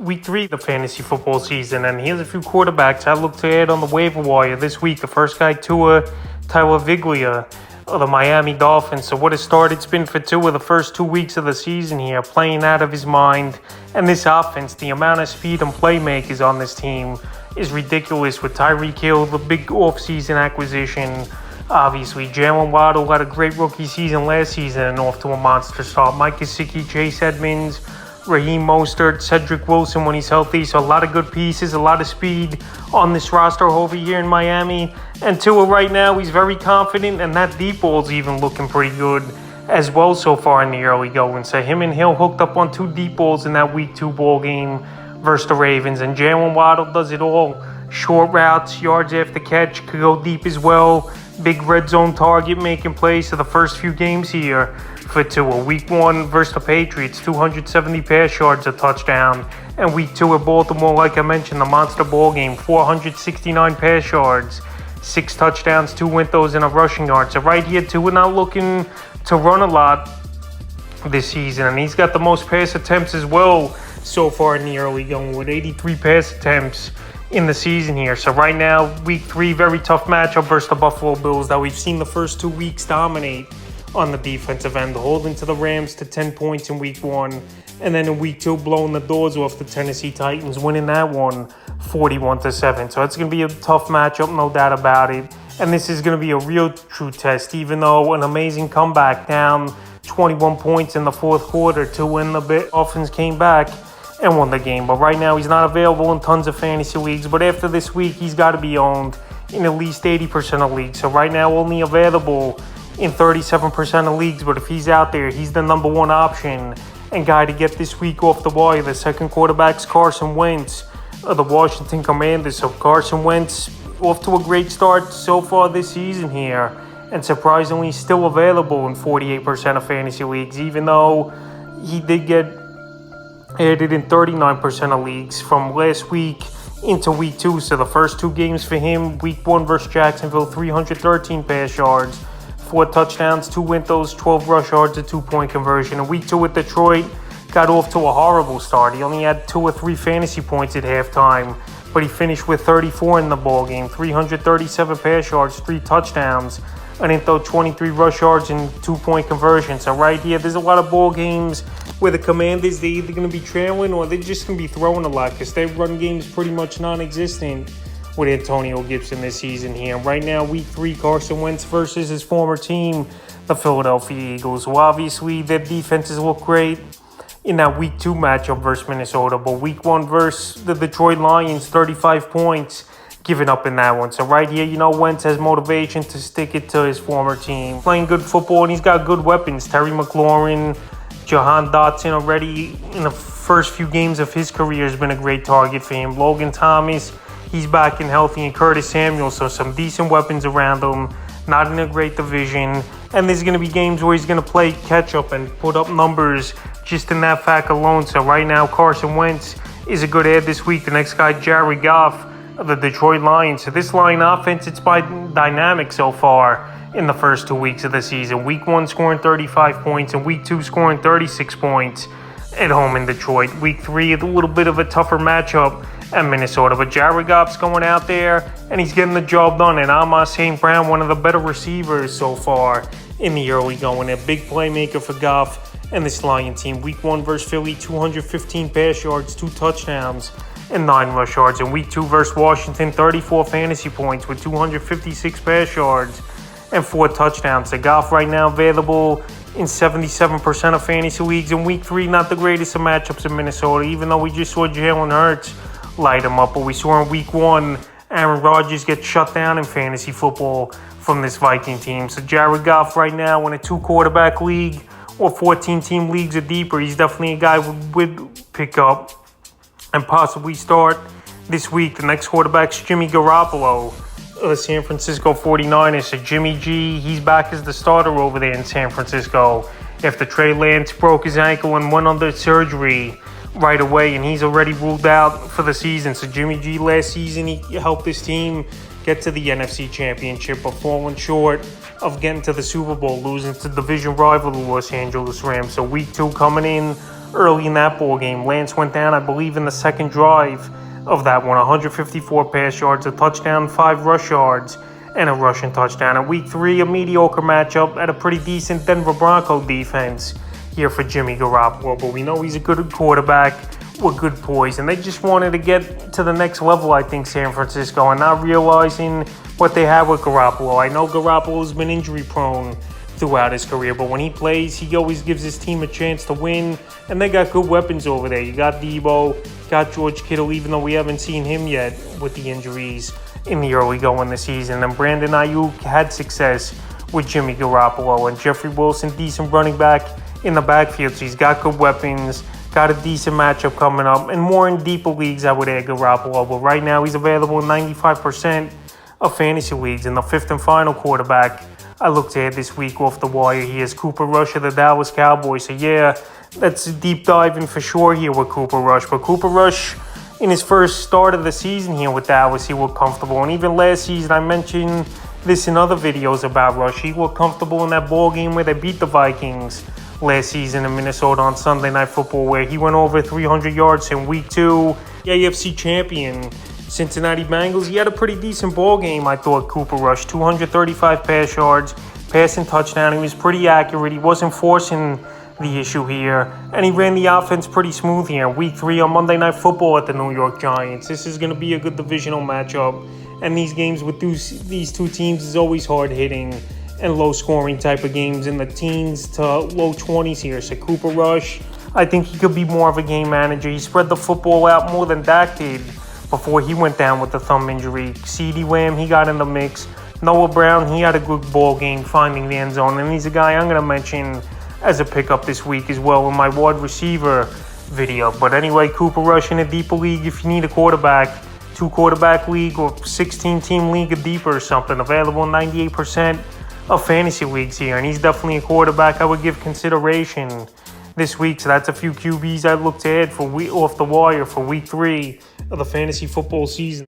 week 3 of the fantasy football season, and here's a few quarterbacks I look to add on the waiver wire this week. The first guy, Tua Tagovailoa of the Miami Dolphins. So what a start it's been for Tua the first 2 weeks of the season here, playing out of his mind. And this offense, the amount of speed and playmakers on this team is ridiculous with Tyreek Hill, the big offseason acquisition. Obviously, Jalen Waddle had a great rookie season last season and off to a monster start. Mike Gesicki, Chase Edmonds, Raheem Mostert, Cedric Wilson when he's healthy. So a lot of good pieces, a lot of speed on this roster over here in Miami. And Tua right now, he's very confident, and that deep ball's even looking pretty good as well so far in the early going. So him and Hill hooked up on 2 deep balls in that week 2 ball game versus the Ravens. And Jalen Waddle does it all. Short routes, yards after catch, could go deep as well. Big red zone target making plays for the first few games here for Tua. Week 1 versus the Patriots, 270 pass yards, a touchdown. And week 2 at Baltimore, like I mentioned, the monster ball game, 469 pass yards, 6 touchdowns, 2 went those in a rushing yard. So right here, Tua not looking to run a lot this season. And he's got the most pass attempts as well so far in the early going with 83 pass attempts in the season here. So right now, week 3, very tough matchup versus the Buffalo Bills that we've seen the first 2 weeks dominate on the defensive end, holding to the Rams to 10 points in week 1, and then in week 2, blowing the doors off the Tennessee Titans, winning that one 41-7. So it's going to be a tough matchup, no doubt about it. And this is going to be a real true test, even though an amazing comeback down 21 points in the fourth quarter to win the Dolphins came back and won the game. But right now, he's not available in tons of fantasy leagues. But after this week, he's got to be owned in at least 80% of leagues. So right now, only available in 37% of leagues. But if he's out there, he's the number 1 option and guy to get this week off the wire. The second quarterback's Carson Wentz of the Washington Commanders. So Carson Wentz off to a great start so far this season here. And surprisingly, still available in 48% of fantasy leagues, even though he did get added in 39% of leagues from last week into week 2. So the first 2 games for him, week 1 versus Jacksonville, 313 pass yards, 4 touchdowns, 2 went those, 12 rush yards, a 2-point conversion. And week 2 with Detroit, got off to a horrible start. He only had 2 or 3 fantasy points at halftime, but he finished with 34 in the ball game, 337 pass yards, 3 touchdowns, and then throw 23 rush yards and 2-point conversion. So right here, there's a lot of ball games where the Commanders, they're either going to be trailing or they're just going to be throwing a lot because their run game is pretty much non-existent with Antonio Gibson this season here. And right now, week 3, Carson Wentz versus his former team, the Philadelphia Eagles. Well, obviously, their defenses look great in that week 2 matchup versus Minnesota. But week 1 versus the Detroit Lions, 35 points given up in that one. So right here, Wentz has motivation to stick it to his former team. Playing good football, and he's got good weapons. Terry McLaurin, Jahan Dotson already in the first few games of his career has been a great target for him. Logan Thomas, he's back and healthy, and Curtis Samuel. So some decent weapons around him. Not in a great division. And there's going to be games where he's going to play catch-up and put up numbers just in that fact alone. So right now, Carson Wentz is a good add this week. The next guy, Jared Goff of the Detroit Lions. So this line offense, it's been dynamic so far in the first 2 weeks of the season. Week 1 scoring 35 points and week 2 scoring 36 points at home in Detroit. Week 3, a little bit of a tougher matchup at Minnesota. But Jared Goff's going out there and he's getting the job done. And Amon St. Brown, one of the better receivers so far in the early going. A big playmaker for Goff and this Lion team. Week 1 versus Philly, 215 pass yards, 2 touchdowns, and 9 rush yards. In week 2 versus Washington, 34 fantasy points with 256 pass yards and 4 touchdowns. So Goff right now available in 77% of fantasy leagues. In week 3, not the greatest of matchups in Minnesota, even though we just saw Jalen Hurts light him up. But we saw in week 1, Aaron Rodgers get shut down in fantasy football from this Viking team. So Jared Goff right now in a 2-quarterback league or 14-team leagues or deeper, he's definitely a guy would pick up and possibly start this week. The next quarterback's Jimmy Garoppolo of the San Francisco 49ers. So Jimmy G, he's back as the starter over there in San Francisco after Trey Lance broke his ankle and went under surgery right away, and he's already ruled out for the season. So Jimmy G last season, he helped his team get to the NFC Championship, but falling short of getting to the Super Bowl, losing to division rival the Los Angeles Rams. So week 2 coming in early in that ball game. Lance went down, I believe, in the second drive of that one. 154 pass yards, a touchdown, 5 rush yards, and a rushing touchdown. In week 3, a mediocre matchup at a pretty decent Denver Bronco defense here for Jimmy Garoppolo. But we know he's a good quarterback with good poise, and they just wanted to get to the next level, I think, San Francisco, and not realizing what they have with Garoppolo. I know Garoppolo's been injury prone throughout his career, but when he plays, he always gives his team a chance to win, and they got good weapons over there. You got Debo, got George Kittle, even though we haven't seen him yet with the injuries in the early going of the season, and Brandon Ayuk had success with Jimmy Garoppolo, and Jeffrey Wilson, decent running back in the backfield, so he's got good weapons, got a decent matchup coming up, and more in deeper leagues I would add Garoppolo, but right now he's available in 95% of fantasy leagues. In the 5th and final quarterback I look to add this week off the wire, he is Cooper Rush of the Dallas Cowboys. So yeah, that's a deep diving for sure here with Cooper Rush. But Cooper Rush, in his first start of the season here with Dallas, he looked comfortable. And even last season, I mentioned this in other videos about Rush. He looked comfortable in that ball game where they beat the Vikings last season in Minnesota on Sunday Night Football, where he went over 300 yards in week 2. The AFC champion Cincinnati Bengals, he had a pretty decent ball game, I thought, Cooper Rush. 235 pass yards, passing touchdown. He was pretty accurate. He wasn't forcing the issue here, and he ran the offense pretty smooth here. Week 3 on Monday Night Football at the New York Giants. This is going to be a good divisional matchup, and these games with these two teams is always hard-hitting and low-scoring type of games in the teens to low 20s here. So Cooper Rush, I think he could be more of a game manager. He spread the football out more than Dak did before he went down with the thumb injury. CeeDee Lamb, he got in the mix. Noah Brown, he had a good ball game finding the end zone, and he's a guy I'm going to mention as a pickup this week as well in my wide receiver video. But anyway, Cooper Rush in a deeper league, if you need a quarterback, 2-quarterback league or 16-team league or deeper or something, available in 98% of fantasy leagues here, and he's definitely a quarterback I would give consideration this week. So that's a few QBs I look to add for off the wire for week 3 of the fantasy football season.